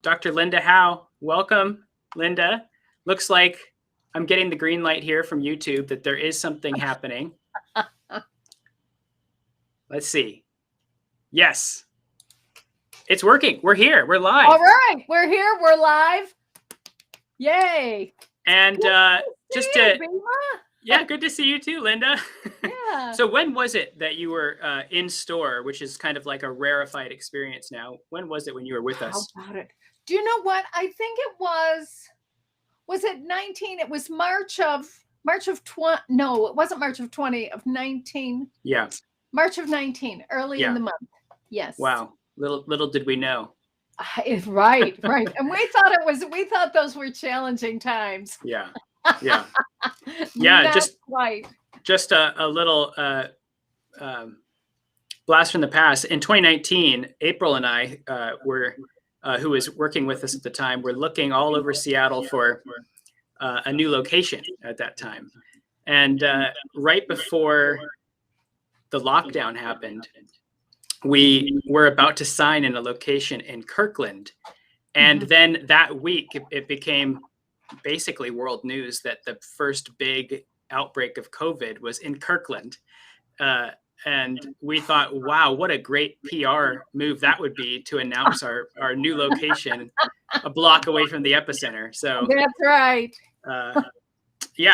Dr. Linda Howe. Welcome, Linda. Looks like I'm getting the green light here from YouTube that there is something happening. Let's see. Yes, it's working. We're here. We're live. All right. We're here. We're live. Yay. And good to see you too, Linda. Yeah. So when was it that you were in store, which is kind of like a rarefied experience now? When was it when you were with us? How about it? Do you know what? I think it was it 19? It was March of 20. No, it wasn't March of 20 of 19. Yeah. March of 19, early in the month. Yes. Wow. Little did we know. Right. And we thought those were challenging times. Yeah. Not just quite. Just a little blast from the past. In 2019, April and I were, who was working with us at the time, were looking all over Seattle for a new location at that time. And right before the lockdown happened, we were about to sign in a location in Kirkland. And then that week, it became basically world news that the first big outbreak of COVID was in Kirkland. And we thought, wow, what a great PR move that would be to announce our new location a block away from the epicenter. So that's right.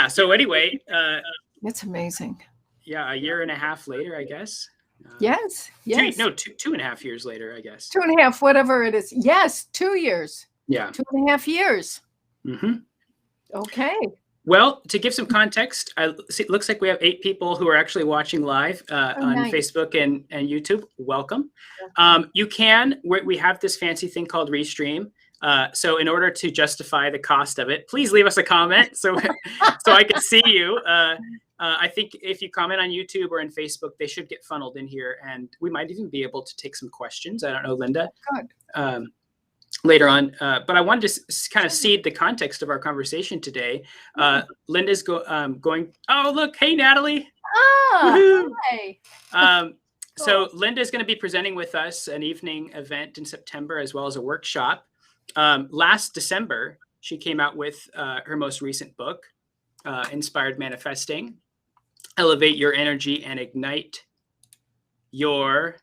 So anyway. That's amazing. Yeah, a year and a half later, I guess. Yes. 2.5 years later, I guess. 2.5, whatever it is. Yes, 2 years. Yeah. 2.5 years. Mm-hmm. Okay. Well, to give some context, it looks like we have 8 people who are actually watching live on nice. Facebook and YouTube. Welcome. We have this fancy thing called Restream. So in order to justify the cost of it, please leave us a comment so I can see you. I think if you comment on YouTube or in Facebook, they should get funneled in here, and we might even be able to take some questions. I don't know, Linda. Good. Later on, but I wanted to kind of seed the context of our conversation today. Linda's going. Oh, look! Hey, Natalie. Hi. So Linda's going to be presenting with us an evening event in September, as well as a workshop. Last December, she came out with her most recent book, Inspired Manifesting: Elevate Your Energy and Ignite Your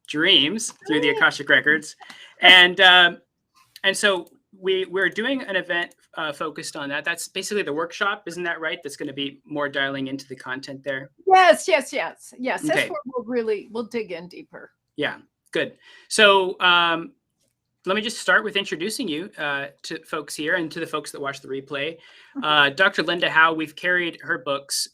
Dreams through the Akashic Records. And so we're doing an event focused on that. That's basically the workshop, isn't that right? That's going to be more dialing into the content there. Yes. Okay. That's where we'll dig in deeper. Yeah, good. So let me just start with introducing you to folks here and to the folks that watch the replay. Dr. Linda Howe, we've carried her books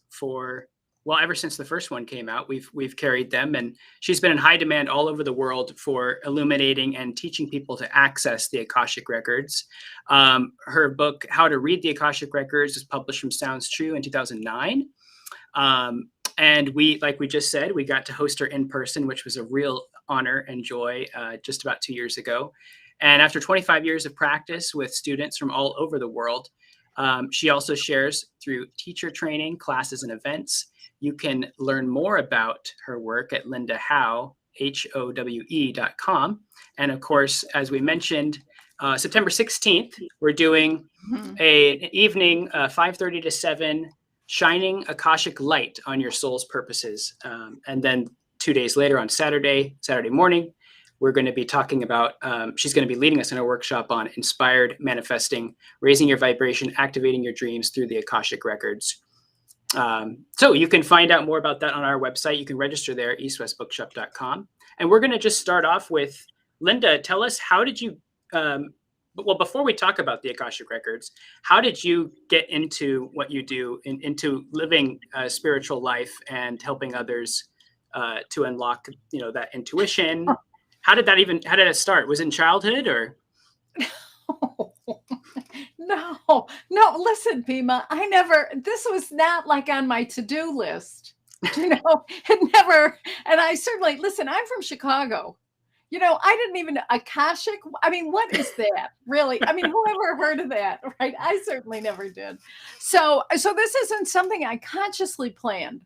ever since the first one came out. We've carried them, and she's been in high demand all over the world for illuminating and teaching people to access the Akashic Records. Her book, How to Read the Akashic Records, was published from Sounds True in 2009. And like we just said, we got to host her in person, which was a real honor and joy just about 2 years ago. And after 25 years of practice with students from all over the world, she also shares through teacher training, classes, and events. You can learn more about her work at Linda Howe, HOWE.com. And of course, as we mentioned, September 16th, we're doing an evening, 5:30 to 7, shining Akashic light on your soul's purposes. And then 2 days later on Saturday morning, we're going to be talking about, she's going to be leading us in a workshop on inspired manifesting, raising your vibration, activating your dreams through the Akashic Records. So you can find out more about that on our website. You can register there at eastwestbookshop.com. And we're going to just start off with, Linda, tell us, how did you, before we talk about the Akashic Records, how did you get into what you do, into living a spiritual life and helping others to unlock, that intuition? How did it start? Was it in childhood or? No, listen, Bima, this was not like on my to-do list, it never, and I certainly, listen, I'm from Chicago. I didn't even, Akashic, what is that, really? Whoever heard of that, right? I certainly never did. So this isn't something I consciously planned,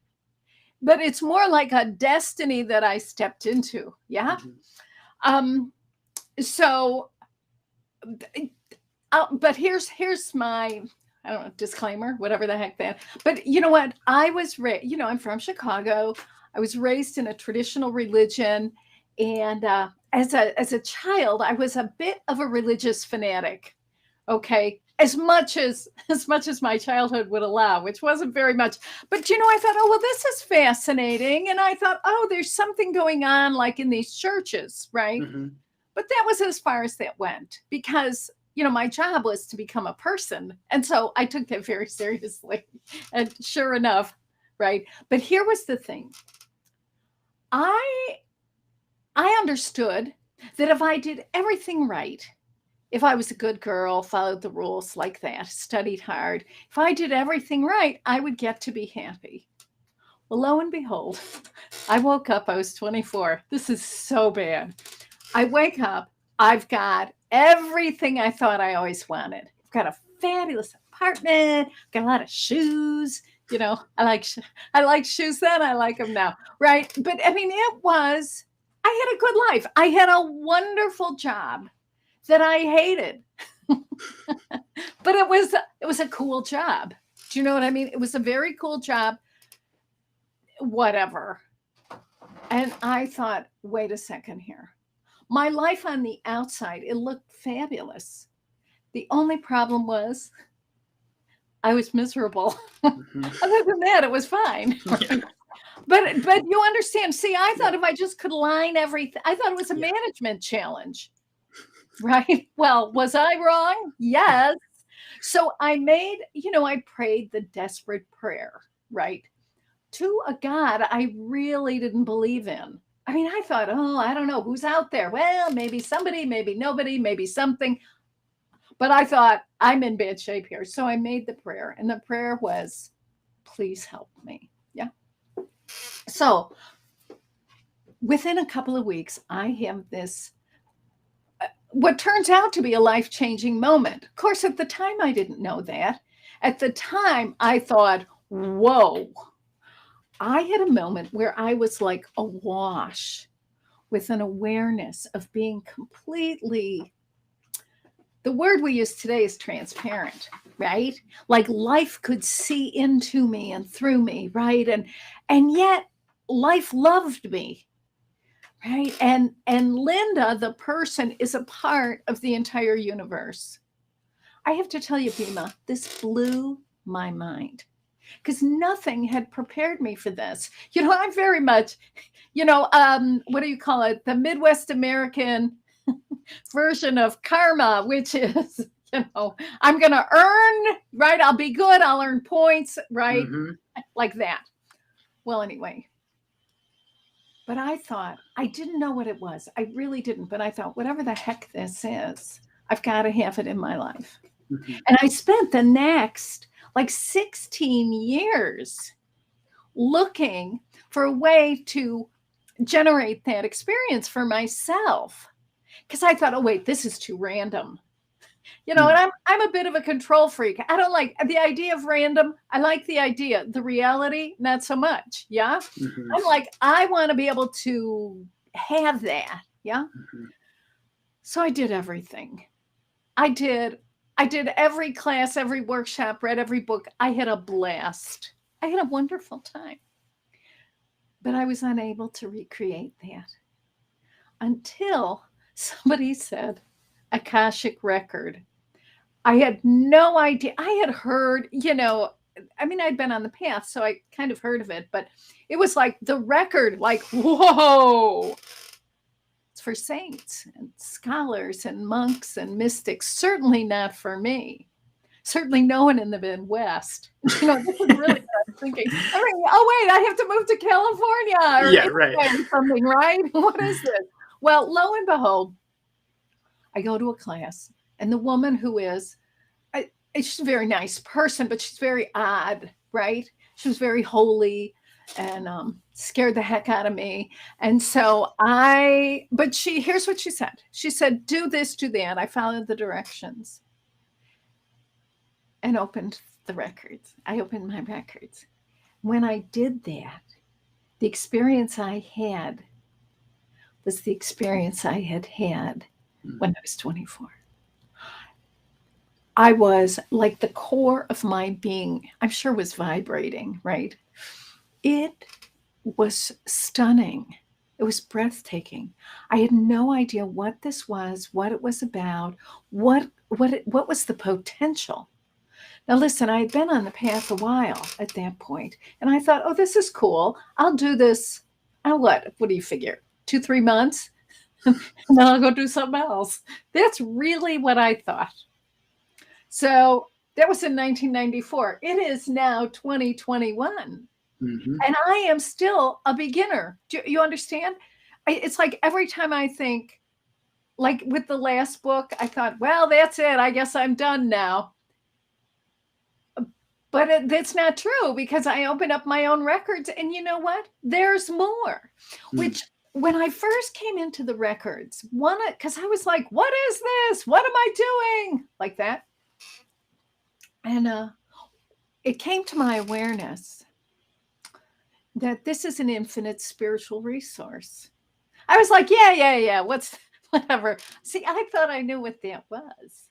but it's more like a destiny that I stepped into, yeah? So but here's my, I don't know, disclaimer, whatever the heck that. But you know what? I was raised, I'm from Chicago. I was raised in a traditional religion, and as a child, I was a bit of a religious fanatic. Okay, as much as my childhood would allow, which wasn't very much. But I thought, oh well, this is fascinating, and I thought, oh, there's something going on like in these churches, right? Mm-hmm. But that was as far as that went, because my job was to become a person, and so I took that very seriously. And sure enough, right? But here was the thing: I understood that if I did everything right, if I was a good girl, followed the rules like that, studied hard, if I did everything right, I would get to be happy. Well, lo and behold, I woke up, I was 24. This is so bad. I wake up, I've got everything I thought I always wanted. I've got a fabulous apartment, got a lot of shoes. I like shoes then, I like them now, right? But I mean, I had a good life. I had a wonderful job that I hated. But it was a cool job. Do you know what I mean? It was a very cool job. Whatever. And I thought, wait a second here. My life on the outside, it looked fabulous. The only problem was I was miserable. Mm-hmm. Other than that, it was fine. Yeah. But you understand. See, I thought if I just could line everything, I thought it was a management challenge. Right? Well, was I wrong? Yes. So I I prayed the desperate prayer, right? To a God I really didn't believe in. I mean, I thought, oh, I don't know who's out there. Well, maybe somebody, maybe nobody, maybe something. But I thought, I'm in bad shape here. So I made the prayer, and the prayer was, please help me. Yeah. So within a couple of weeks, I have this, what turns out to be a life-changing moment. Of course, at the time, I didn't know that. At the time, I thought, whoa. I had a moment where I was like awash with an awareness of being completely, the word we use today is transparent, right? Like life could see into me and through me, right? And yet life loved me. Right. And Linda, the person, is a part of the entire universe. I have to tell you, Bima, this blew my mind because nothing had prepared me for this. I'm very much, what do you call it? The Midwest American version of karma, which is, I'm going to earn, right? I'll be good. I'll earn points, right? Mm-hmm. Like that. Well, anyway. But I thought, I didn't know what it was. I really didn't. But I thought, whatever the heck this is, I've got to have it in my life. Mm-hmm. And I spent the next 16 years looking for a way to generate that experience for myself. Because I thought, oh, wait, this is too random. And I'm a bit of a control freak. I don't like the idea of random. I like the idea. The reality, not so much. Yeah. Mm-hmm. I'm like, I want to be able to have that. Yeah. Mm-hmm. So I did everything. I did every class, every workshop, read every book. I had a blast. I had a wonderful time. But I was unable to recreate that until somebody said, Akashic record. I had no idea. I had heard, I'd been on the path, so I kind of heard of it, but it was like the record, like, whoa. It's for saints and scholars and monks and mystics. Certainly not for me. Certainly no one in the Midwest. This is really what I'm thinking. Oh, wait, I have to move to California. Or yeah, right. Or something, right? What is this? Well, lo and behold, I go to a class, and the woman who is, she's a very nice person, but she's very odd, right? She was very holy and scared the heck out of me. And so here's what she said. She said, do this, do that. I followed the directions and opened the records. I opened my records. When I did that, the experience I had was the experience I had when I was 24. I was like the core of my being, I'm sure was vibrating, right? It was stunning. It was breathtaking. I had no idea what this was, what it was about, what was the potential. Now, listen, I had been on the path a while at that point, and I thought, oh, this is cool. I'll do this. What do you figure? 2-3 months? And then I'll go do something else. That's really what I thought. So that was in 1994. It is now 2021. Mm-hmm. And I am still a beginner. Do you understand? It's like every time I think, like with the last book, I thought, well, that's it. I guess I'm done now. But that's not true, because I opened up my own records, and you know what? There's more. Which, when I first came into the records, because I was like, what is this? What am I doing? Like that. And it came to my awareness that this is an infinite spiritual resource. I was like, yeah. Whatever. See, I thought I knew what that was.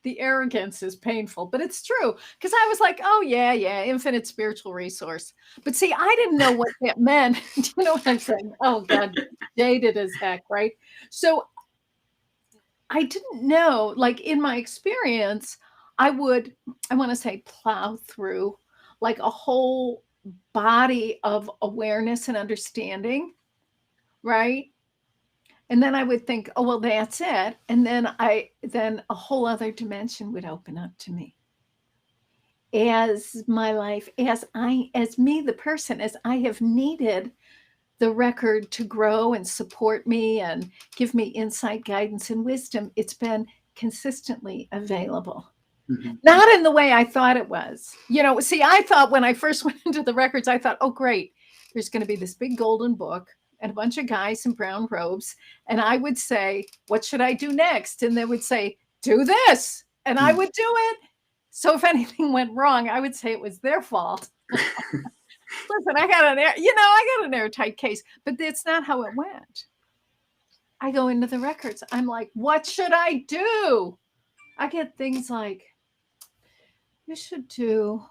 The arrogance is painful, but it's true. Because I was like, oh, yeah, infinite spiritual resource. But see, I didn't know what that meant. Do you know what I'm saying? Oh, God, jaded as heck, right? So I didn't know, like in my experience, I want to say, plow through like a whole body of awareness and understanding, right? And then I would think, oh, well, that's it. And then a whole other dimension would open up to me. As my life, as me, the person, as I have needed the record to grow and support me and give me insight, guidance, and wisdom, it's been consistently available. Mm-hmm. Not in the way I thought it was. See, I thought when I first went into the records, I thought, oh, great, there's going to be this big golden book and a bunch of guys in brown robes. And I would say, what should I do next? And they would say, do this. And I would do it. So if anything went wrong, I would say it was their fault. Listen, I got an airtight case, but that's not how it went. I go into the records. I'm like, what should I do? I get things like, you should do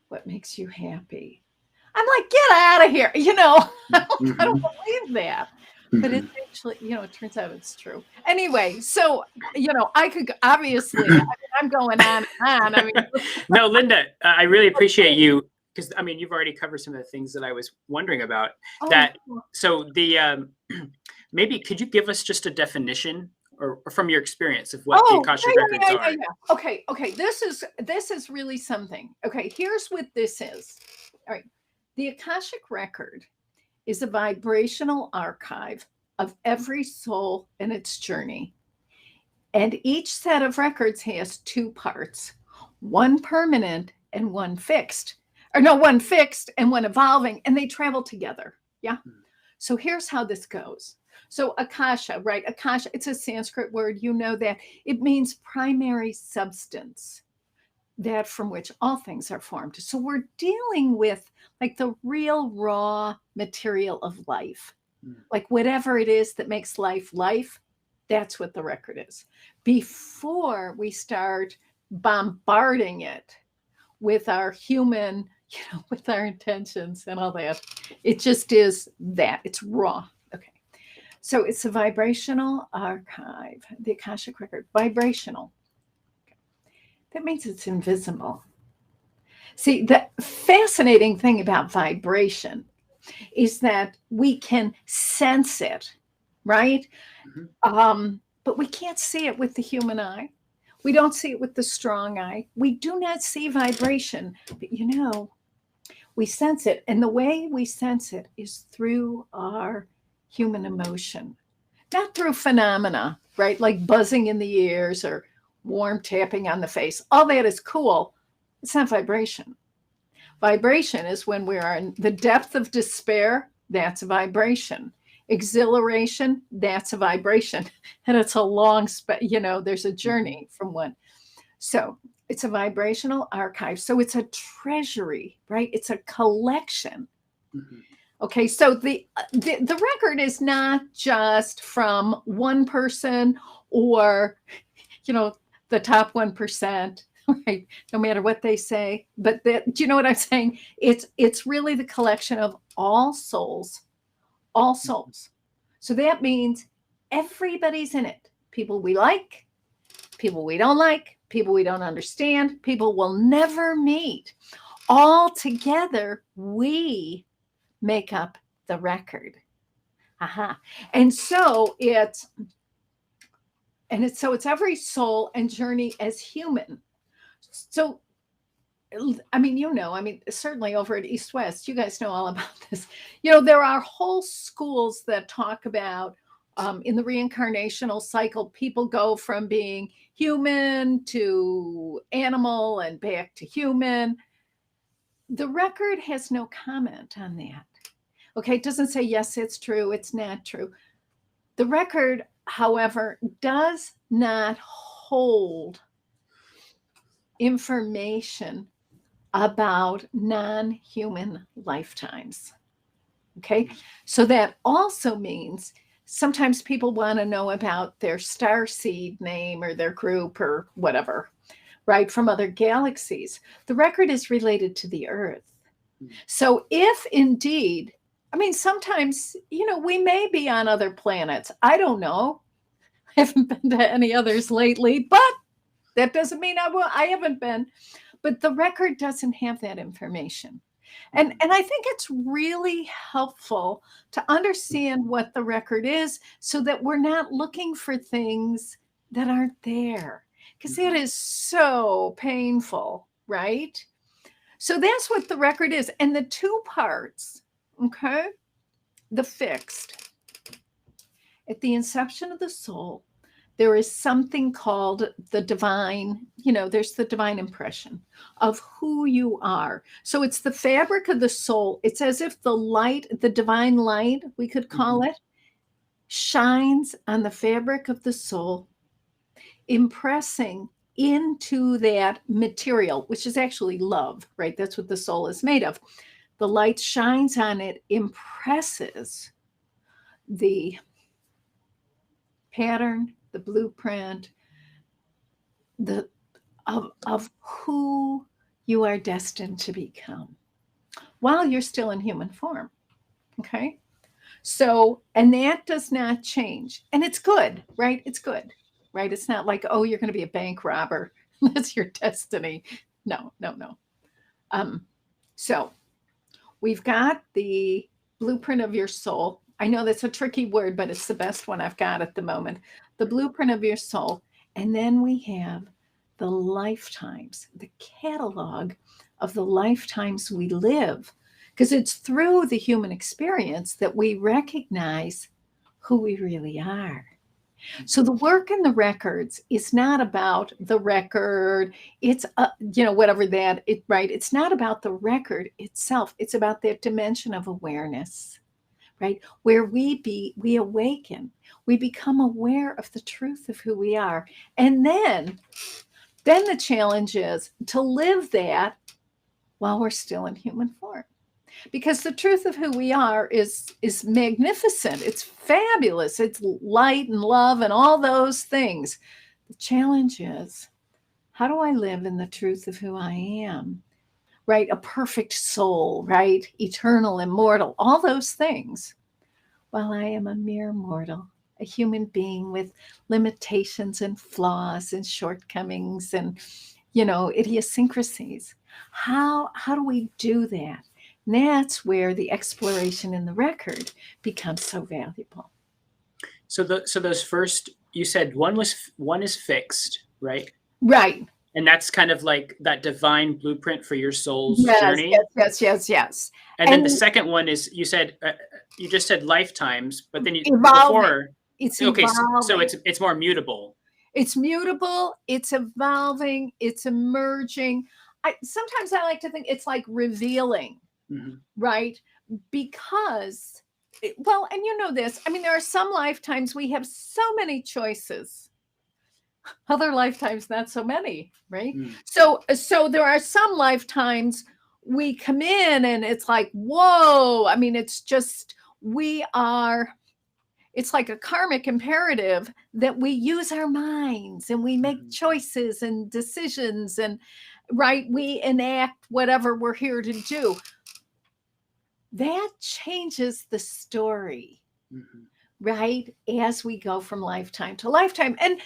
what makes you happy. I'm like, get out of here. I don't believe that. But it's actually, it turns out it's true. Anyway, so, I could obviously, I'm going on and on. No, Linda, I really appreciate you, because, you've already covered some of the things that I was wondering about. So maybe could you give us just a definition or from your experience of what the Akashic Records are? Yeah. Okay. This is really something. Okay, here's what this is. All right. The Akashic Record is a vibrational archive of every soul and its journey. And each set of records has 2 parts, one permanent and one fixed. Or no, one fixed and one evolving, and they travel together. Yeah. So here's how this goes. So Akasha, right? Akasha, it's a Sanskrit word. You know that. It means primary substance, that from which all things are formed. So we're dealing with like the real raw material of life. Like whatever it is that makes life, that's what the record is. Before we start bombarding it with our human, with our intentions and all that, it just is that. It's raw. Okay. So it's a vibrational archive, the Akashic Record, vibrational. That means it's invisible. See, the fascinating thing about vibration is that we can sense it, right? Mm-hmm. But we can't see it with the human eye. We don't see it with the strong eye. We do not see vibration, but we sense it. And the way we sense it is through our human emotion, not through phenomena, right? Like buzzing in the ears or warm tapping on the face. All that is cool. It's not vibration. Vibration is when we are in the depth of despair. That's a vibration. Exhilaration, that's a vibration. And it's a long, there's a journey from one. So it's a vibrational archive. So it's a treasury, right? It's a collection. Mm-hmm. Okay, so the record is not just from one person or, the top 1%, right? No matter what they say. But do you know what I'm saying? It's really the collection of all souls, all souls. So that means everybody's in it. People we like, people we don't like, people we don't understand, people we'll never meet. All together, we make up the record. And so it's every soul and journey as human. So I mean, certainly over at East West, you guys know all about this. There are whole schools that talk about in the reincarnational cycle, people go from being human to animal and back to human. The record has no comment on that. Okay, it doesn't say, yes, it's true, it's not true. The record, however, does not hold information about non-human lifetimes. Okay, so that also means sometimes people want to know about their star seed name or their group or whatever, right, from other galaxies. The record is related to the Earth. So if indeed, sometimes, we may be on other planets. I don't know. I haven't been to any others lately, but that doesn't mean I haven't been. But the record doesn't have that information. And I think it's really helpful to understand what the record is so that we're not looking for things that aren't there, because that is so painful, right? So that's what the record is. And the two parts, okay, the fixed. At the inception of the soul, there is something called the divine, there's the divine impression of who you are. So it's the fabric of the soul. It's as if the light, the divine light, we could call it, shines on the fabric of the soul, impressing into that material, which is actually love, right? That's what the soul is made of. The light shines on it, impresses the pattern, the blueprint, of who you are destined to become while you're still in human form. Okay. So, and that does not change. And it's good, right? It's good, right? It's not like, oh, you're going to be a bank robber. That's your destiny. No. So we've got the blueprint of your soul. I know that's a tricky word, but it's the best one I've got at the moment. The blueprint of your soul. And then we have the lifetimes, the catalog of the lifetimes we live, because it's through the human experience that we recognize who we really are. So the work in the records is not about the record. It's, whatever that, right? It's not about the record itself. It's about that dimension of awareness, right? Where we awaken, we become aware of the truth of who we are. And then the challenge is to live that while we're still in human form. Because the truth of who we are is magnificent. It's fabulous. It's light and love and all those things. The challenge is, how do I live in the truth of who I am? Right? A perfect soul, right? Eternal, immortal, all those things. While I am a mere mortal, a human being with limitations and flaws and shortcomings and, idiosyncrasies. How do we do that? And that's where the exploration in the record becomes so valuable. So those first, you said one is fixed, right? Right. And that's kind of like that divine blueprint for your soul's journey. Yes. And then the second one is, you said, you just said lifetimes, but then it's okay, evolving. so it's more mutable. It's mutable. It's evolving. It's emerging. Sometimes I like to think it's like revealing. Mm-hmm. Right? Because, and you know this, there are some lifetimes we have so many choices. Other lifetimes, not so many, right? Mm. So there are some lifetimes we come in and it's like, whoa, it's just, it's like a karmic imperative that we use our minds and we make choices and decisions and right, we enact whatever we're here to do. That changes the story, right? As we go from lifetime to lifetime. And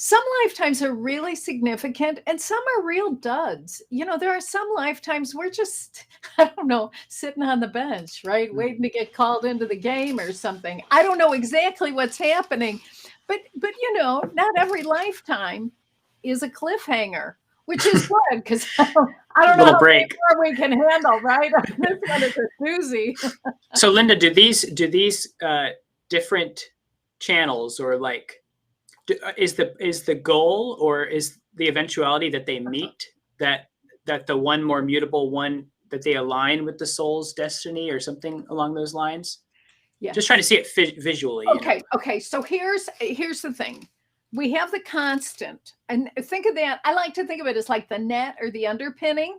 some lifetimes are really significant and some are real duds. You know, there are some lifetimes we're just, I don't know, sitting on the bench, right? Waiting to get called into the game or something. I don't know exactly what's happening, but you know, not every lifetime is a cliffhanger, which is good because I don't know how break we can handle, right? This one is a doozy. So Linda, do these different channels, or like, is the goal or is the eventuality that they meet, that the one more mutable one, that they align with the soul's destiny or something along those lines? Yeah. Just trying to see it visually. Okay. You know? Okay. So here's the thing. We have the constant, and think of that. I like to think of it as like the net or the underpinning.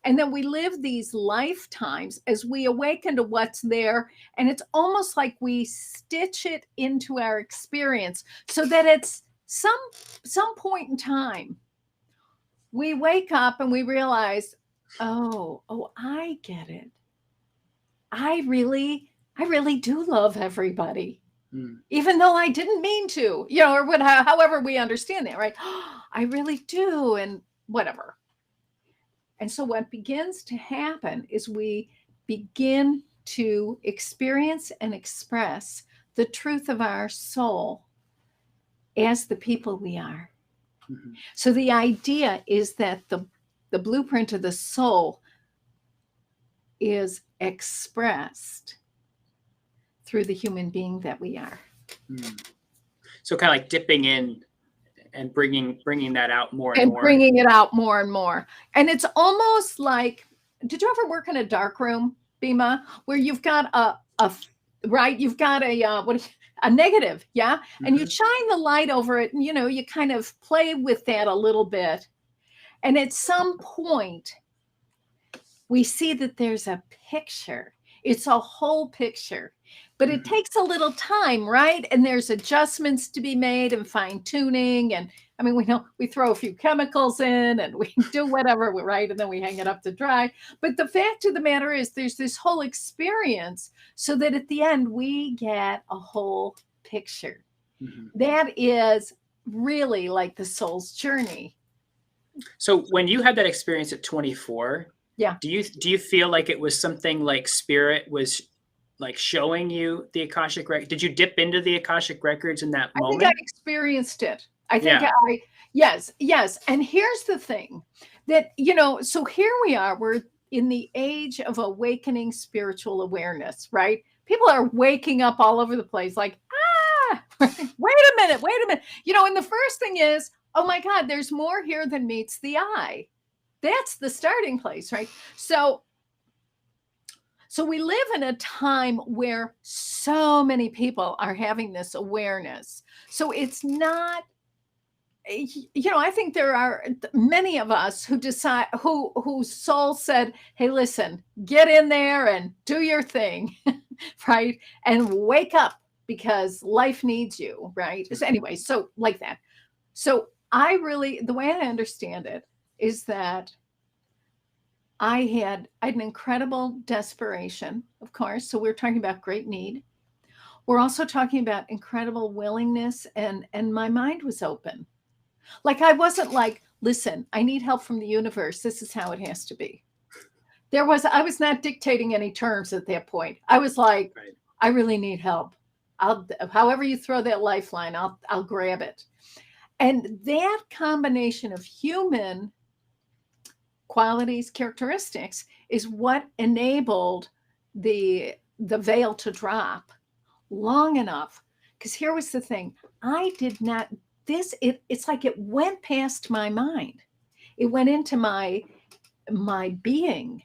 And then we live these lifetimes as we awaken to what's there. And it's almost like we stitch it into our experience so that it's some point in time, we wake up and we realize, oh, I get it. I really do love everybody. Even though I didn't mean to, you know, or however we understand that, right? I really do. And whatever. And so what begins to happen is we begin to experience and express the truth of our soul as the people we are. So the idea is that the blueprint of the soul is expressed through the human being that we are. So kind of like dipping in and bringing that out more and more. Bringing it out more and more. And it's almost like, did you ever work in a dark room, Bima, where you've got you've got a negative, yeah? And you shine the light over it and, you know, you kind of play with that a little bit. And at some point, we see that there's a picture. It's a whole picture. But it takes a little time, right? And there's adjustments to be made and fine tuning. And I mean, we throw a few chemicals in and we do whatever, right? And then we hang it up to dry. But the fact of the matter is there's this whole experience so that at the end we get a whole picture. That is really like the soul's journey. So when you had that experience at 24, yeah, do you feel like it was something like spirit was like showing you the Akashic record? Did you dip into the Akashic records in that moment? I think I experienced it. I think yes. And here's the thing that, you know, so here we are, we're in the age of awakening spiritual awareness, right? People are waking up all over the place like, wait a minute. You know, and the first thing is, oh my God, there's more here than meets the eye. That's the starting place, right? So we live in a time where so many people are having this awareness. So it's not, you know, I think there are many of us who decide, whose soul said, hey, listen, get in there and do your thing, right? And wake up because life needs you, right? So anyway, so like that. So the way I understand it is that I had an incredible desperation, of course. So we're talking about great need. We're also talking about incredible willingness, and my mind was open. Like I wasn't like, listen, I need help from the universe. This is how it has to be. I was not dictating any terms at that point. I was like, right. I really need help. However you throw that lifeline, I'll grab it. And that combination of human qualities, characteristics is what enabled the veil to drop long enough. Because here was the thing, I did not, it's like it went past my mind. It went into my being.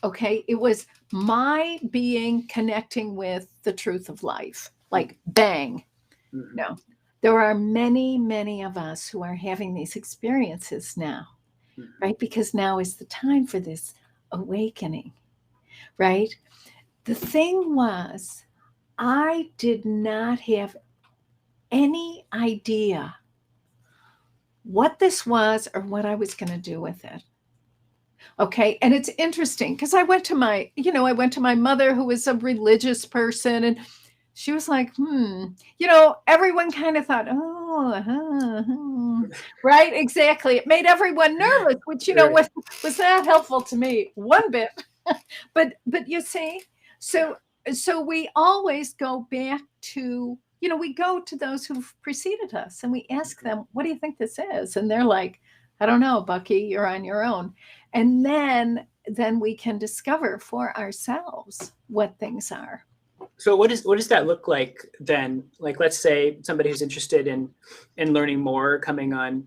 Okay. It was my being connecting with the truth of life, like bang. No, there are many, many of us who are having these experiences now. Right? Because now is the time for this awakening, right? The thing was, I did not have any idea what this was or what I was going to do with it. Okay. And it's interesting because I went to my mother, who was a religious person, and she was like, everyone kind of thought, right. Exactly. It made everyone nervous, which, Right. was not helpful to me one bit. but you see, so we always go back to, we go to those who've preceded us and we ask them, what do you think this is? And they're like, I don't know, Bucky, you're on your own. And then we can discover for ourselves what things are. So what does that look like then? Like, let's say somebody who's interested in learning more, coming on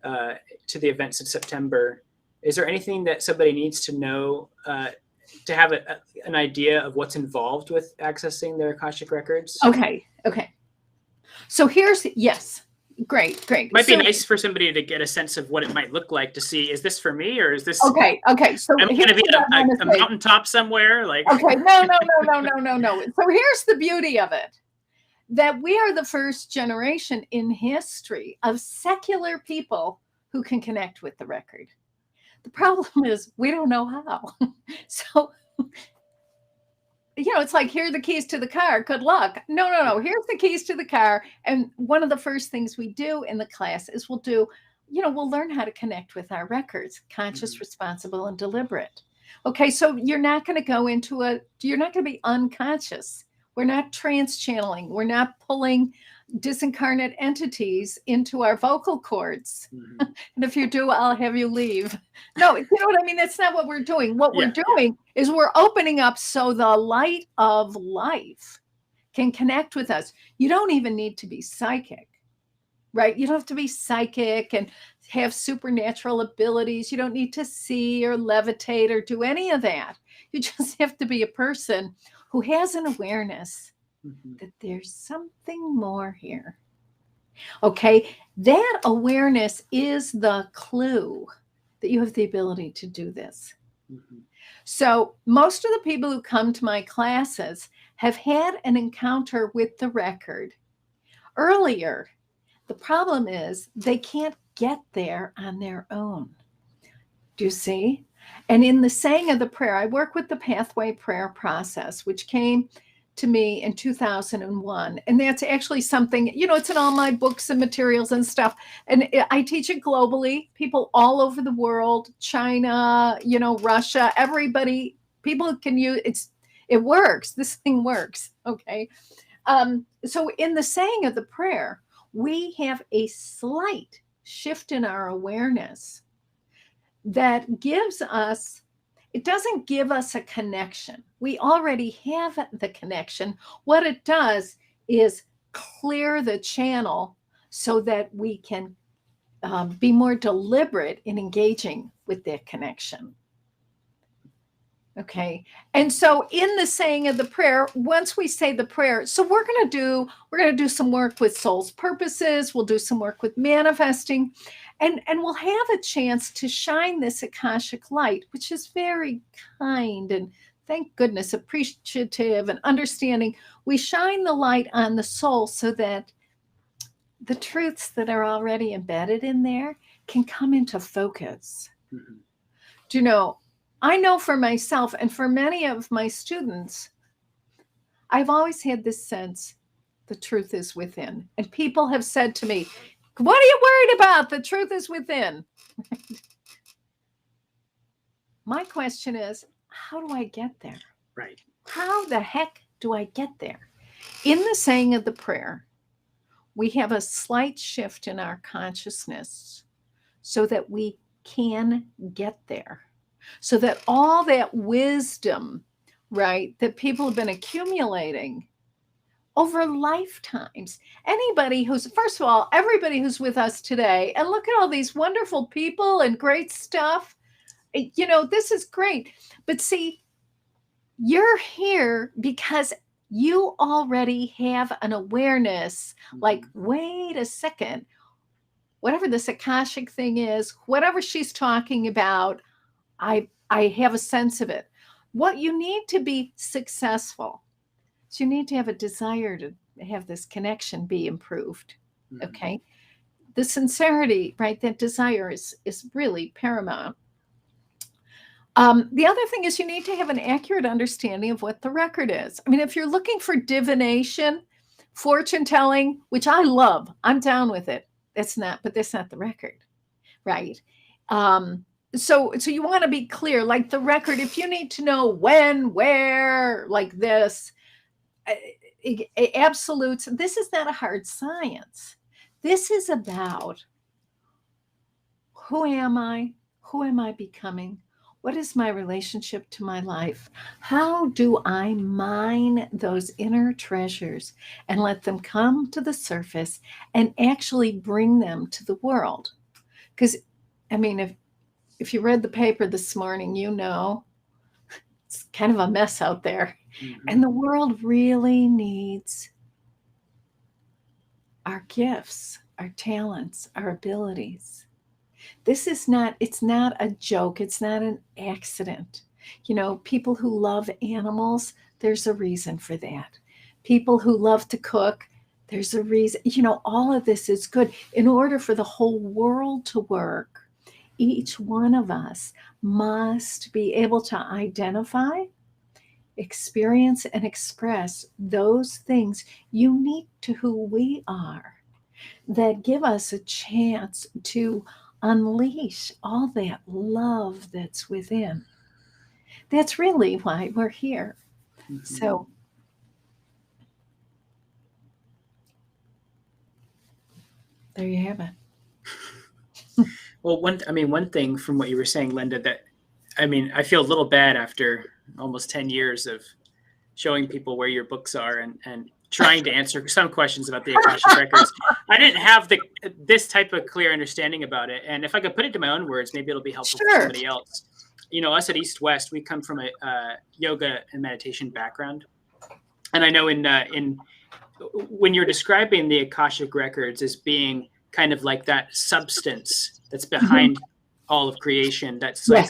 to the events in September. Is there anything that somebody needs to know to have an idea of what's involved with accessing their Akashic records? Okay. So yes. Great. Might be nice for somebody to get a sense of what it might look like, to see, is this for me, or is this okay? So am I going to be at a mountaintop somewhere? Like, okay, no. So here's the beauty of it, that we are the first generation in history of secular people who can connect with the record. The problem is we don't know how. So, it's like, here are the keys to the car. Good luck. No. Here's the keys to the car. And one of the first things we do in the class is we'll learn how to connect with our records, conscious, responsible, and deliberate. Okay, so you're not going to you're not going to be unconscious. We're not trance channeling. We're not pulling disincarnate entities into our vocal cords. And if you do, I'll have you leave. No, you know what I mean? That's not what we're doing. What we're doing is we're opening up so the light of life can connect with us. You don't even need to be psychic, right? You don't have to be psychic and have supernatural abilities. You don't need to see or levitate or do any of that. You just have to be a person who has an awareness that there's something more here. Okay, that awareness is the clue that you have the ability to do this. So most of the people who come to my classes have had an encounter with the record earlier. The problem is they can't get there on their own. Do you see? And in the saying of the prayer, I work with the pathway prayer process, which came to me in 2001. And that's actually something, it's in all my books and materials and stuff. And I teach it globally, people all over the world, China, Russia, everybody, people can use it works. This thing works. Okay. So in the saying of the prayer, we have a slight shift in our awareness that gives us, it doesn't give us a connection. We already have the connection. What it does is clear the channel so that we can be more deliberate in engaging with that connection. Okay. And so in the saying of the prayer, once we say the prayer, so we're going to do some work with soul's purposes. We'll do some work with manifesting, and we'll have a chance to shine this Akashic light, which is very kind and, thank goodness, appreciative and understanding. We shine the light on the soul so that the truths that are already embedded in there can come into focus. Do you know, I know for myself and for many of my students, I've always had this sense the truth is within. And people have said to me, what are you worried about? The truth is within. My question is, how do I get there? Right. How the heck do I get there? In the saying of the prayer, we have a slight shift in our consciousness so that we can get there. So that all that wisdom, right, that people have been accumulating over lifetimes, anybody who's, first of all, everybody who's with us today, and look at all these wonderful people and great stuff, this is great. But see, you're here because you already have an awareness, like, wait a second, whatever this Akashic thing is, whatever she's talking about, I have a sense of it. What you need to be successful. So you need to have a desire to have this connection be improved. Mhm. Okay. The sincerity, right? That desire is really paramount. The other thing is you need to have an accurate understanding of what the record is. I mean, if you're looking for divination, fortune telling, which I love, I'm down with it. That's not the record, right? So you want to be clear, like the record, if you need to know when, where, like this, absolutes, this is not a hard science. This is about who am I? Who am I becoming? What is my relationship to my life? How do I mine those inner treasures and let them come to the surface and actually bring them to the world? Because, I mean, if you read the paper this morning, you know, it's kind of a mess out there. Mhm. And the world really needs our gifts, our talents, our abilities. This is not, it's not a joke. It's not an accident. You know, people who love animals, there's a reason for that. People who love to cook, there's a reason. You know, all of this is good. In order for the whole world to work, each one of us must be able to identify, experience, and express those things unique to who we are that give us a chance to unleash all that love that's within. That's really why we're here. Mhm. So there you have it. Well, one thing from what you were saying, Linda, that I feel a little bad after almost 10 years of showing people where your books are and trying to answer some questions about the Akashic Records. I didn't have this type of clear understanding about it. And if I could put it to my own words, maybe it'll be helpful for somebody else. You know, us at East West, we come from a yoga and meditation background. And I know when you're describing the Akashic Records as being kind of like that substance that's behind all of creation, that's like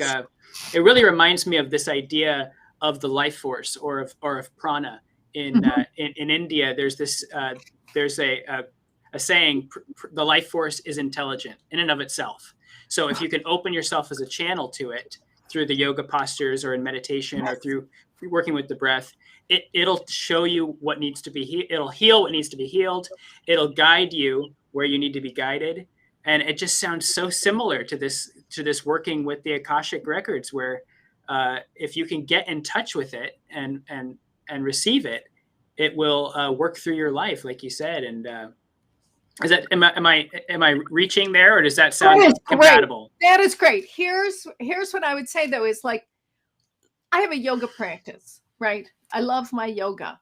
it really reminds me of this idea of the life force or of prana. In India, there's this there's a saying, the life force is intelligent in and of itself. So if you can open yourself as a channel to it through the yoga postures or in meditation or through working with the breath, it'll show you what needs to be it'll heal what needs to be healed. It'll guide you where you need to be guided. And it just sounds so similar to this working with the Akashic Records, where if you can get in touch with it and receive it, it will work through your life, like you said. And is that am I reaching there, or does that sound compatible? That is great. Here's what I would say though, is like, I have a yoga practice, right? I love my yoga,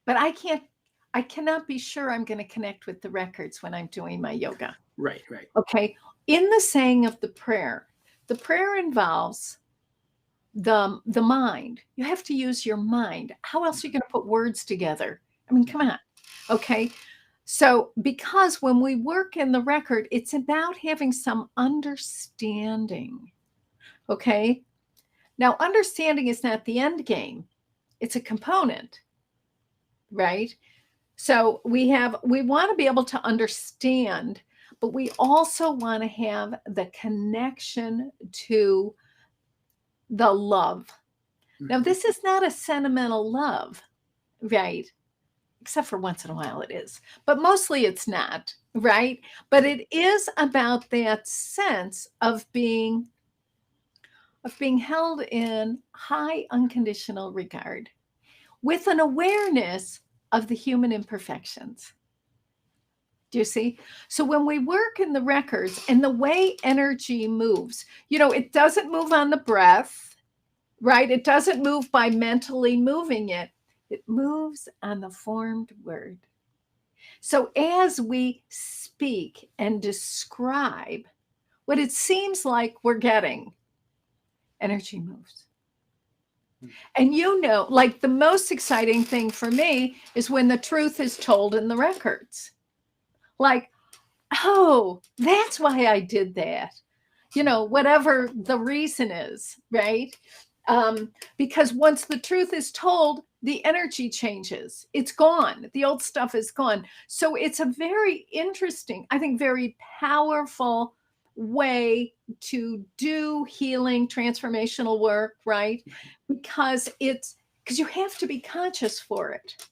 but I cannot be sure I'm going to connect with the records when I'm doing my yoga. Right. Okay. In the saying of the prayer involves the mind. You have to use your mind. How else are you going to put words together? I mean, come on. Okay. So, because when we work in the record, it's about having some understanding. Okay. Now, understanding is not the end game. It's a component, right? So we want to be able to understand, but we also want to have the connection to the love. Now, this is not a sentimental love, right? Except for once in a while it is, but mostly it's not, right? But it is about that sense of being held in high unconditional regard with an awareness of the human imperfections. Do you see? So when we work in the records and the way energy moves, you know, it doesn't move on the breath, right? It doesn't move by mentally moving it. It moves on the formed word. So as we speak and describe what it seems like we're getting, energy moves. And you know, like the most exciting thing for me is when the truth is told in the records. Like, oh, that's why I did that. You know, whatever the reason is, right? Because once the truth is told, the energy changes. It's gone. The old stuff is gone. So it's a very interesting, I think, very powerful way to do healing, transformational work, right? Because you have to be conscious for it,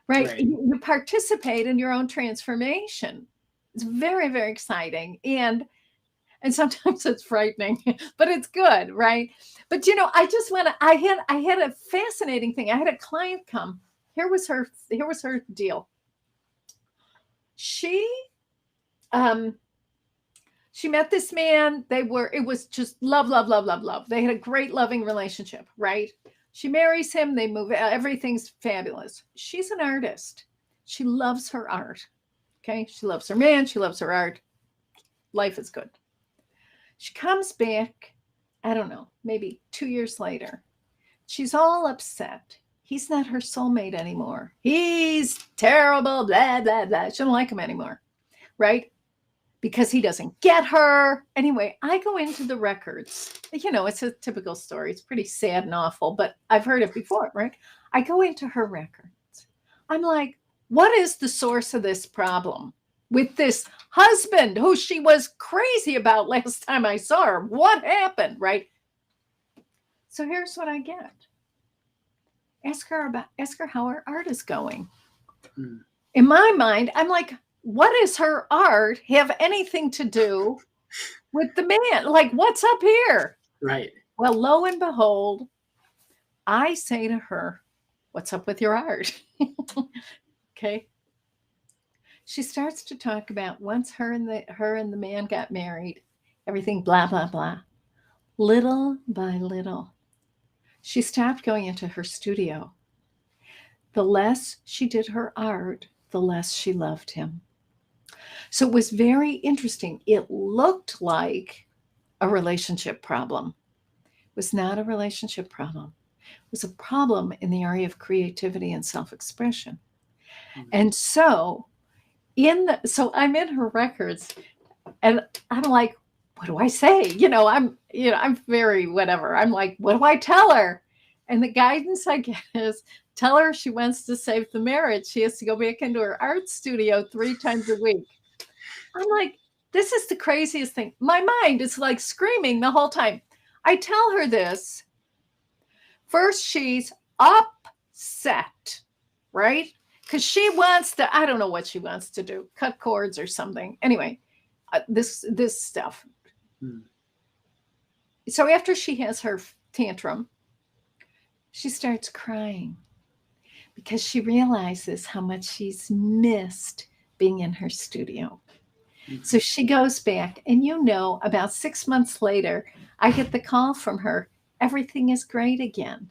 right? You participate in your own transformation. It's very, very exciting. And sometimes it's frightening, but it's good, right? But I just want to. I had a fascinating thing. I had a client come. Here was her deal. She met this man. It was just love, love, love, love, love. They had a great loving relationship, right? She marries him. They move. Everything's fabulous. She's an artist. She loves her art. Okay. She loves her man. She loves her art. Life is good. She comes back, I don't know, maybe 2 years later. She's all upset. He's not her soulmate anymore. He's terrible, blah, blah, blah. She don't like him anymore, right? Because he doesn't get her. Anyway, I go into the records. It's a typical story. It's pretty sad and awful, but I've heard it before, right? I go into her records. I'm like, what is the source of this problem with this husband who she was crazy about last time I saw her? What happened, right? So here's what I get. Ask her how her art is going. In my mind, I'm like, what does her art have anything to do with the man? Like, what's up here? Right. Well, lo and behold, I say to her, what's up with your art? Okay. She starts to talk about once her and the man got married, everything blah, blah, blah. Little by little, she stopped going into her studio. The less she did her art, the less she loved him. So it was very interesting. It looked like a relationship problem. It was not a relationship problem. It was a problem in the area of creativity and self-expression. And so I'm in her records and I'm like, what do I say? I'm very whatever. I'm like, what do I tell her? And the guidance I get is tell her she wants to save the marriage. She has to go back into her art studio 3 times a week. I'm like, this is the craziest thing. My mind is like screaming the whole time. I tell her this. First, she's upset, right? Because she wants to, I don't know what she wants to do, cut cords or something. Anyway, this stuff. So after she has her tantrum, she starts crying because she realizes how much she's missed being in her studio. So she goes back and about 6 months later, I get the call from her. Everything is great again.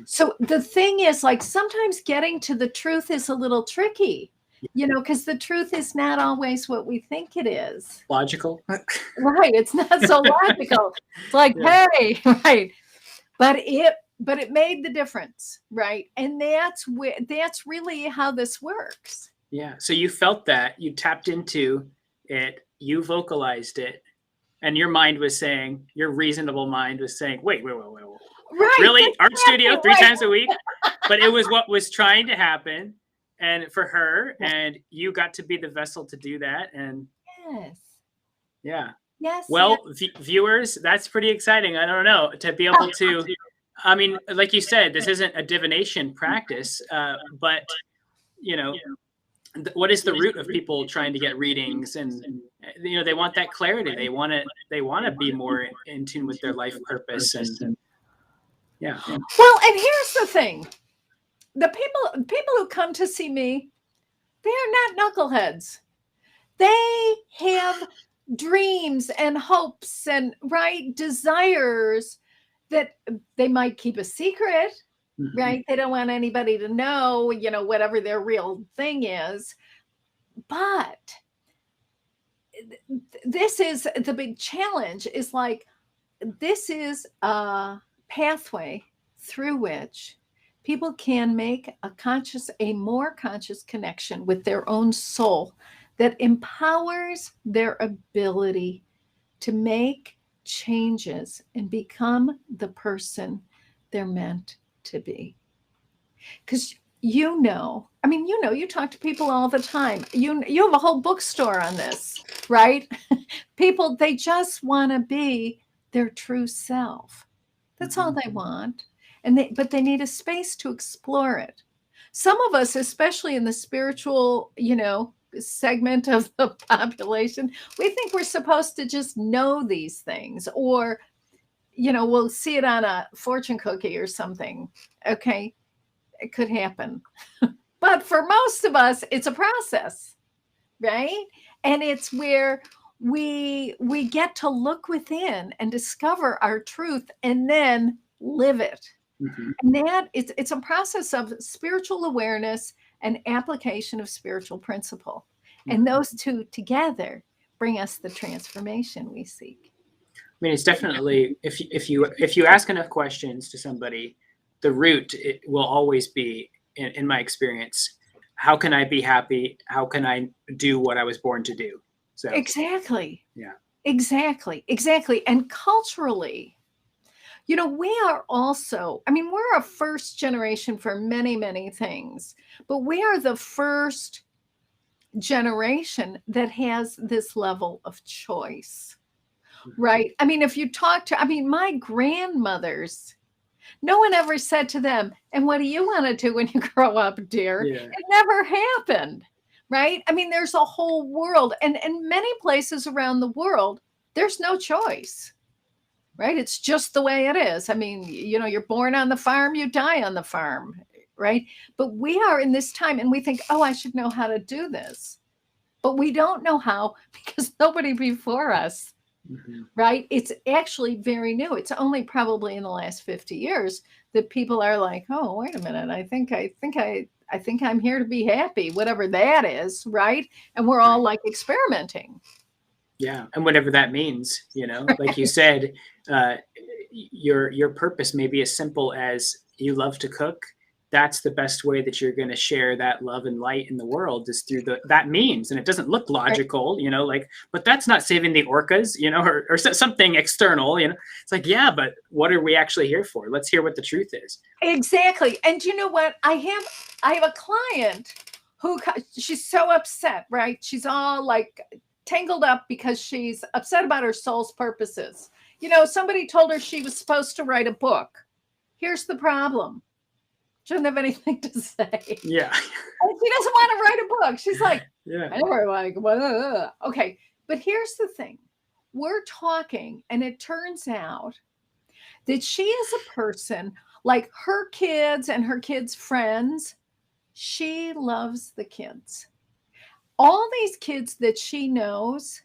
So the thing is, like, sometimes getting to the truth is a little tricky, because the truth is not always what we think it is. Logical. Right. It's not so logical. It's like, hey, right. But it made the difference, right? And that's really how this works. Yeah. So you felt that, you tapped into it, you vocalized it, and your reasonable mind was saying, wait. Right. Really? Art studio 3 times a week? But it was what was trying to happen, and for her, and you got to be the vessel to do that. And yes. Yeah. Yes. Well, viewers, that's pretty exciting. I don't know, to be able to, I mean, like you said, this isn't a divination practice, but what is the root of people trying to get readings? And they want that clarity. They want to be more in tune with their life purpose. And yeah. Well, and here's the thing: the people who come to see me, they are not knuckleheads. They have dreams and hopes and desires that they might keep a secret. Right? They don't want anybody to know, whatever their real thing is. But this is the big challenge, is like, this is a pathway through which people can make a more conscious connection with their own soul that empowers their ability to make changes and become the person they're meant to be. Because I mean, you talk to people all the time. You have a whole bookstore on this, right? People, they just want to be their true self. That's all they want. But they need a space to explore it. Some of us, especially in the spiritual, segment of the population, we think we're supposed to just know these things, or, we'll see it on a fortune cookie or something. Okay. It could happen. But for most of us, it's a process, right? And it's where we get to look within and discover our truth and then live it. And that it's a process of spiritual awareness and application of spiritual principle. And those two together bring us the transformation we seek. I mean, it's definitely, if you ask enough questions to somebody, the root will always be, in my experience, how can I be happy? How can I do what I was born to do? So exactly. Yeah. Exactly. And culturally, we are also, I mean, we're a first generation for many, many things, but we are the first generation that has this level of choice, right? I mean, if you talk to, my grandmothers, no one ever said to them, and what do you want to do when you grow up, dear? Yeah. It never happened, right? I mean, there's a whole world, and many places around the world, there's no choice. Right? It's just the way it is. I mean, you're born on the farm, you die on the farm, right? But we are in this time and we think, oh, I should know how to do this. But we don't know how because nobody before us, right? It's actually very new. It's only probably in the last 50 years that people are like, oh, wait a minute. I think I'm here to be happy, whatever that is, right? And we're all like experimenting. Yeah. And whatever that means, like you said, your purpose may be as simple as you love to cook. That's the best way that you're going to share that love and light in the world, is through that means. And it doesn't look logical, but that's not saving the orcas, or something external, it's like, yeah, but what are we actually here for? Let's hear what the truth is. Exactly. And you know what? I have a client who, she's so upset, right? She's all like tangled up because she's upset about her soul's purposes. Somebody told her she was supposed to write a book. Here's the problem. She doesn't have anything to say. Yeah. And she doesn't want to write a book. She's like, yeah. I never like, okay. But here's the thing. We're talking, and it turns out that she is a person, like her kids and her kids' friends, she loves the kids. All these kids that she knows,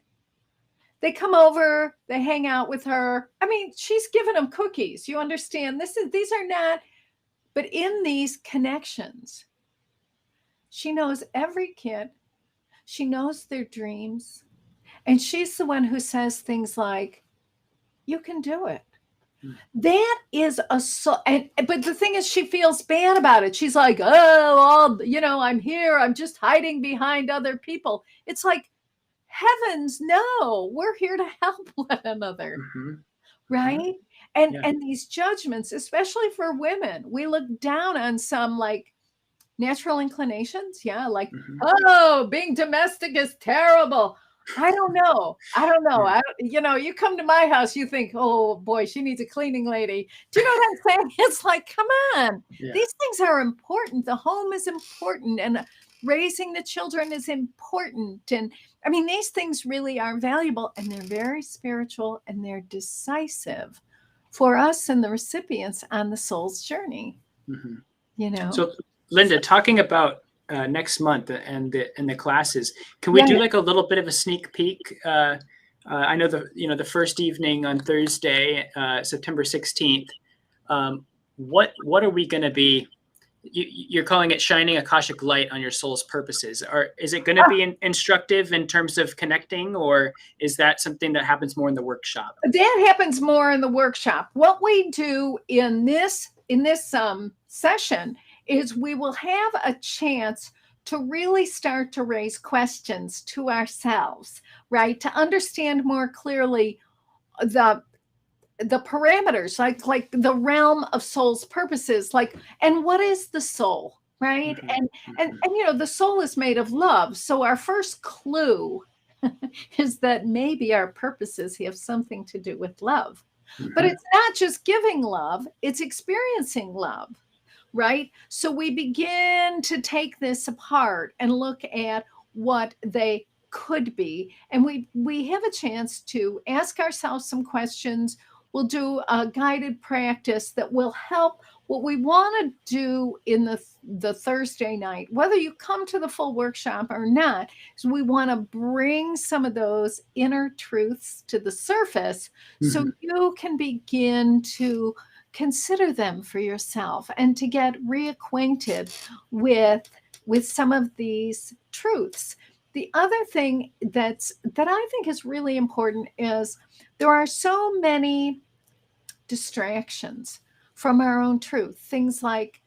they come over, they hang out with her. I mean, she's giving them cookies. You understand? These are not, but in these connections, she knows every kid. She knows their dreams. And she's the one who says things like, you can do it. That is but the thing is, she feels bad about it. She's like, oh, I'm here. I'm just hiding behind other people. It's like, heavens, no, we're here to help one another. Right? And these judgments, especially for women, we look down on some like natural inclinations. Yeah. Like, oh, being domestic is terrible. I don't know. You come to my house, you think, oh boy, she needs a cleaning lady. Do you know what I'm saying? It's like, come on. Yeah. These things are important. The home is important, and raising the children is important. And I mean, these things really are valuable, and they're very spiritual, and they're decisive for us and the recipients on the soul's journey. So, Linda, talking about next month and the classes, can we do like a little bit of a sneak peek? I know the first evening on Thursday, September 16th. What are we going to be? You're calling it shining Akashic light on your soul's purposes. Is it going to be instructive in terms of connecting, or is that something that happens more in the workshop? That happens more in the workshop. What we do in this session is we will have a chance to really start to raise questions to ourselves, right? To understand more clearly the parameters, like the realm of soul's purposes, like, and what is the soul, right? And the soul is made of love. So our first clue is that maybe our purposes have something to do with love. But it's not just giving love, it's experiencing love, right? So we begin to take this apart and look at what they could be. And we have a chance to ask ourselves some questions. We'll do a guided practice that will help. What we want to do in the Thursday night, whether you come to the full workshop or not, is we want to bring some of those inner truths to the surface so you can begin to consider them for yourself and to get reacquainted with some of these truths. The other thing that I think is really important is there are so many distractions from our own truth, things like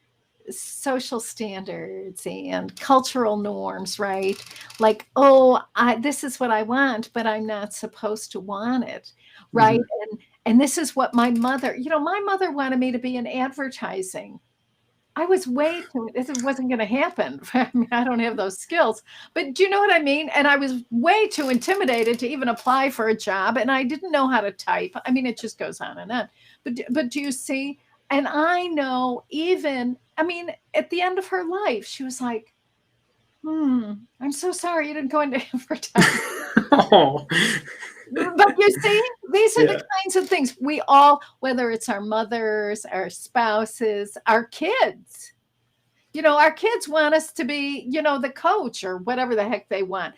social standards and cultural norms, right? Like, oh, this is what I want, but I'm not supposed to want it, right? And this is what my mother wanted me to be in advertising. I was way too, it wasn't going to happen. I mean, I don't have those skills, but do you know what I mean? And I was way too intimidated to even apply for a job, and I didn't know how to type. I mean, it just goes on and on. But do you see? And I know at the end of her life, she was like, I'm so sorry you didn't go into advertising. Oh. But you see, these are the kinds of things we all, whether it's our mothers, our spouses, our kids, our kids want us to be, the coach or whatever the heck they want.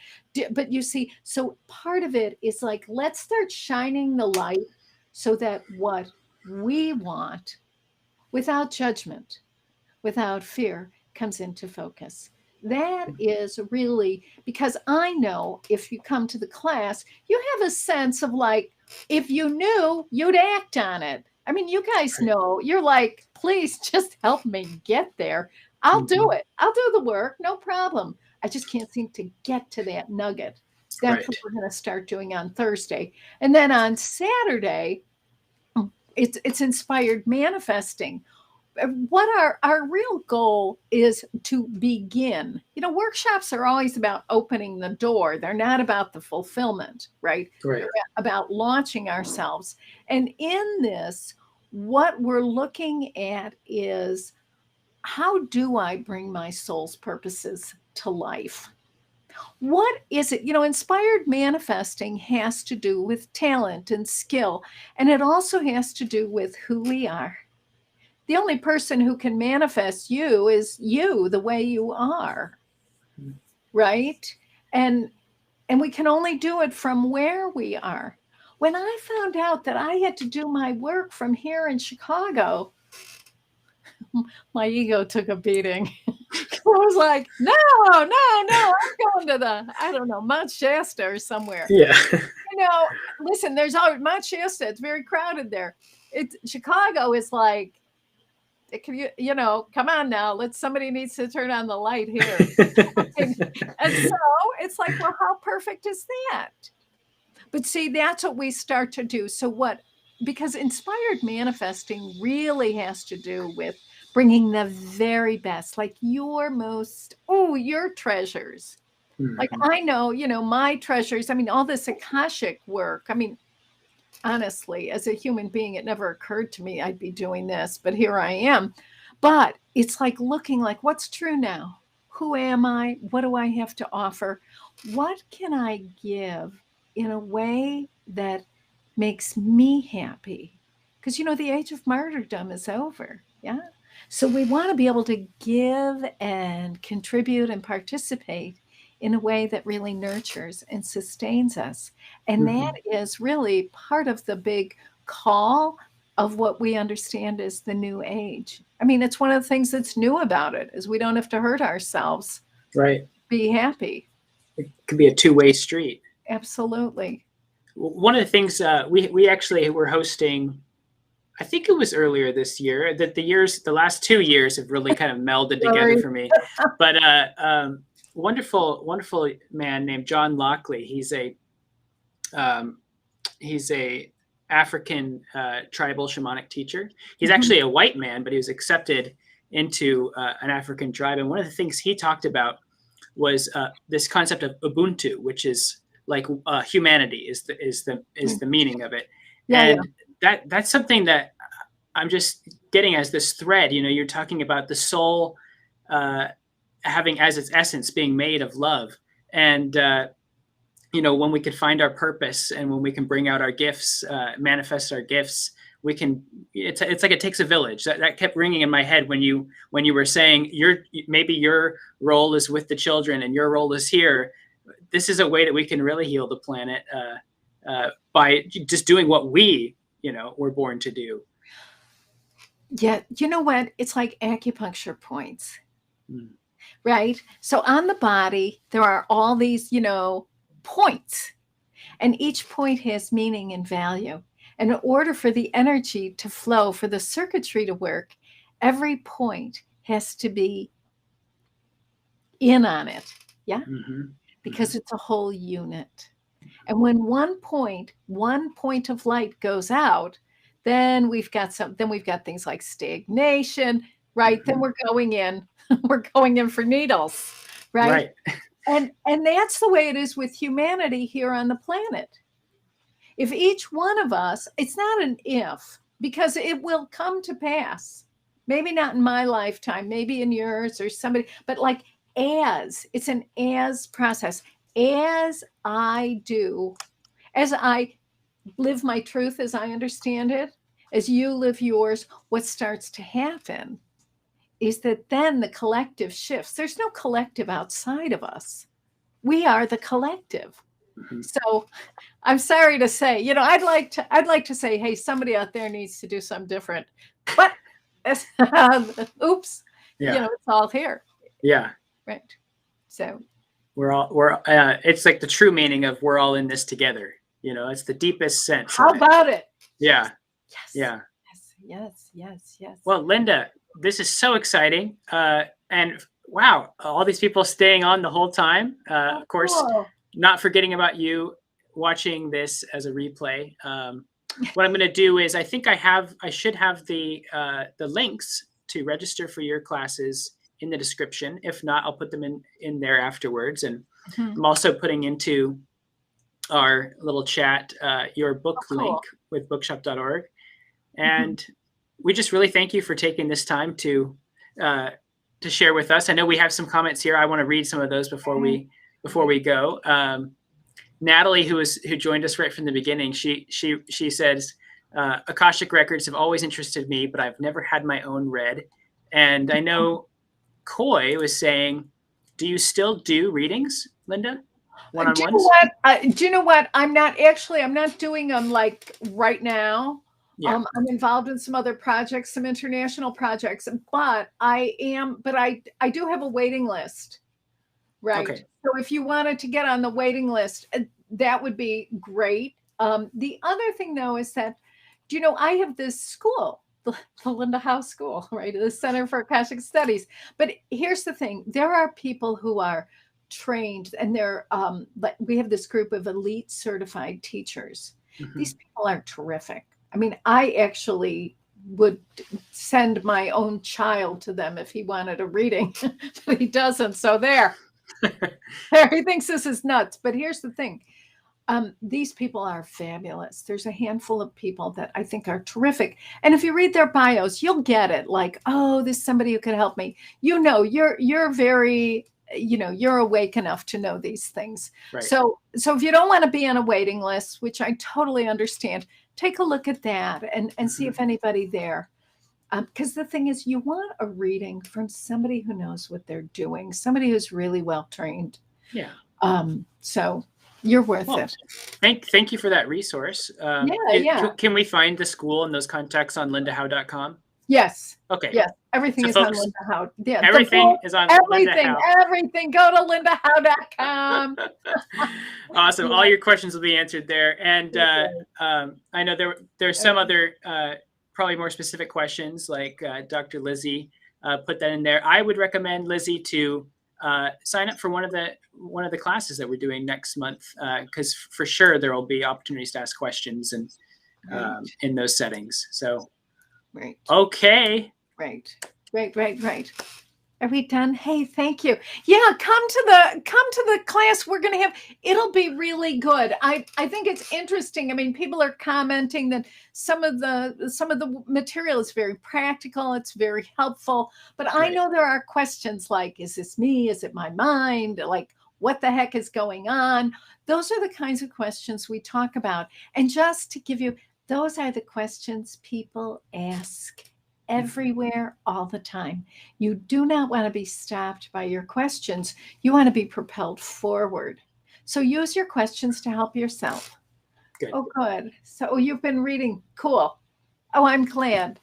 But you see, so part of it is like, let's start shining the light so that what we want without judgment, without fear, comes into focus. That is really, because I know if you come to the class, you have a sense of like, if you knew, you'd act on it. I mean, you guys know, you're like, please just help me get there. I'll do it. I'll do the work. No problem. I just can't seem to get to that nugget. That's what we're going to start doing on Thursday. And then on Saturday, it's inspired manifesting. What our real goal is to begin. Workshops are always about opening the door. They're not about the fulfillment, right? They're about launching ourselves. And in this, what we're looking at is, how do I bring my soul's purposes to life? What is it? Inspired manifesting has to do with talent and skill, and it also has to do with who we are. The only person who can manifest you is you, the way you are, right? And we can only do it from where we are. When I found out that I had to do my work from here in Chicago, my ego took a beating. I was like, no, I'm going to I don't know, Mount Shasta or somewhere. Yeah. Listen, there's always Mount Shasta. It's very crowded there. Chicago is like, come on now, somebody needs to turn on the light here. and so it's like, well, how perfect is that? But see, that's what we start to do. So because inspired manifesting really has to do with bringing the very best, like your treasures. Like I know, my treasures, all this Akashic work. Honestly, as a human being, it never occurred to me I'd be doing this, but here I am. But it's like looking like, what's true now? Who am I? What do I have to offer? What can I give in a way that makes me happy? Because, the age of martyrdom is over. Yeah. So we want to be able to give and contribute and participate in a way that really nurtures and sustains us. And that is really part of the big call of what we understand as the new age. It's one of the things that's new about it, is we don't have to hurt ourselves. Right. Be happy. It could be a two-way street. Absolutely. One of the things we actually were hosting, I think it was earlier this year, that the last 2 years have really kind of melded together for me. But wonderful man named John Lockley. He's a African tribal shamanic teacher. He's actually a white man, but he was accepted into an African tribe. And one of the things he talked about was this concept of Ubuntu, which is like humanity is the meaning of it. And that's something that I'm just getting as this thread. You know, you're talking about the soul having as its essence being made of love. And you know, when we could find our purpose and when we can bring out our gifts, manifest our gifts, we can, it's like it takes a village. That kept ringing in my head when you were saying maybe your role is with the children and your role is here. This is a way that we can really heal the planet by just doing what we, you know, were born to do. Yeah. You know what? It's like acupuncture points, right? So on the body, there are all these, you know, points, and each point has meaning and value. And in order for the energy to flow, for the circuitry to work, every point has to be in on it. Yeah. Because it's a whole unit. And when one point of light goes out, then we've got things like stagnation, right? Then we're going in for needles, right? And that's the way it is with humanity here on the planet. If each one of us, it's not an if, because it will come to pass. Maybe not in my lifetime, maybe in yours or somebody, but like it's an as process. As I live my truth as I understand it, as you live yours, what starts to happen is that then the collective shifts. There's no collective outside of us. We are the collective. So I'm sorry to say, you know, I'd like to say, hey, somebody out there needs to do something different. But oops, you know, it's all here. Yeah. Right. So it's like the true meaning of we're all in this together. You know, it's the deepest sense. How about it? Yeah. Yes. Yeah. Yes. Well, Linda, this is so exciting. And wow, all these people staying on the whole time. Of course, not forgetting about you watching this as a replay. What I'm going to do is I should have the links to register for your classes in the description. If not, I'll put them in there afterwards. And I'm also putting into our little chat your book link with bookshop.org. And we just really thank you for taking this time to share with us. I know we have some comments here. I want to read some of those before we go. Natalie, who joined us right from the beginning, she says, Akashic Records have always interested me, but I've never had my own read. And I know Coy was saying, do you still do readings, Linda? One-on-ones? Do you know what? I'm not doing them like right now. Yeah. I'm involved in some other projects, some international projects, but I do have a waiting list. Right. Okay. So if you wanted to get on the waiting list, that would be great. The other thing, though, is that, do you know, I have this school, the Linda Howe School, right? The Center for Akashic Studies. But here's the thing. There are people who are trained, and we have this group of elite certified teachers. These people are terrific. I mean, I actually would send my own child to them if he wanted a reading, but he doesn't. So there. He thinks this is nuts. But here's the thing. These people are fabulous. There's a handful of people that I think are terrific. And if you read their bios, you'll get it. Like, oh, this is somebody who could help me. You know, you're very, you know, you're awake enough to know these things. Right. So if you don't want to be on a waiting list, which I totally understand, take a look at that and see if anybody there. Because the thing is, you want a reading from somebody who knows what they're doing, somebody who's really well trained. Yeah. So you're worth it. Thank you for that resource. Can we find the school and those contacts on lindahowe.com? Yes. Okay. Yes. Everything is on Linda Howe. Yeah. Everything is on Linda Howe. Everything. Go to lindahowe.com. Awesome. Yeah. All your questions will be answered there. And I know there's some other probably more specific questions, like Dr. Lizzie put that in there. I would recommend Lizzie to sign up for one of the classes that we're doing next month, because for sure there will be opportunities to ask questions, and in those settings. So, Right. okay. Right. Are we done? Hey, thank you. Yeah, come to the class we're going to have. It'll be really good. I think it's interesting. I mean, people are commenting that some of the material is very practical. It's very helpful. But I know there are questions like, is this me? Is it my mind? Like, what the heck is going on? Those are the kinds of questions we talk about. And just to give you, those are the questions people ask everywhere, all the time. You do not want to be stopped by your questions. You want to be propelled forward. So use your questions to help yourself. Good. Oh, good. So you've been reading. Cool. Oh, I'm glad.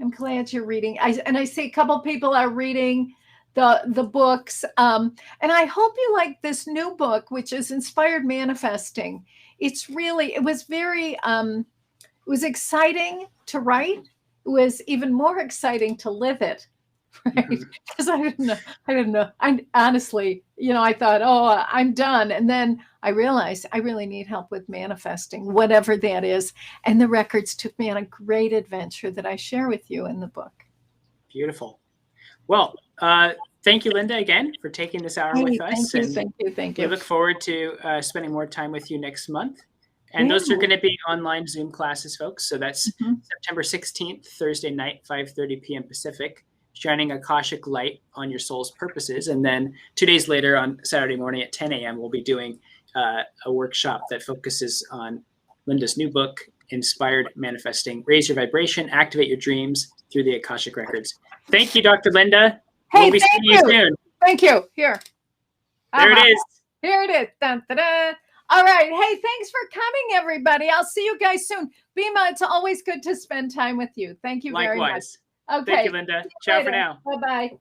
I'm glad you're reading. I see a couple people are reading the books. And I hope you like this new book, which is Inspired Manifesting. It was exciting to write. It was even more exciting to live it, right? Because I didn't know. I honestly, I thought, oh, I'm done. And then I realized I really need help with manifesting, whatever that is. And the records took me on a great adventure that I share with you in the book. Beautiful. Well, thank you, Linda, again, for taking this hour with us. Thank you. We look forward to spending more time with you next month. And those are going to be online Zoom classes, folks. So that's September 16th, Thursday night, 5:30 p.m. Pacific, shining Akashic light on your soul's purposes. And then 2 days later on Saturday morning at 10 a.m., we'll be doing a workshop that focuses on Linda's new book, Inspired Manifesting. Raise your vibration, activate your dreams through the Akashic Records. Thank you, Dr. Linda. Hey, we'll be seeing you soon. Thank you. Here. There it is. Here it is. Dun, dun, dun. All right. Hey, thanks for coming, everybody. I'll see you guys soon. Bima, it's always good to spend time with you. Thank you very much. Likewise. Okay. Thank you, Linda. Ciao for now. Bye-bye.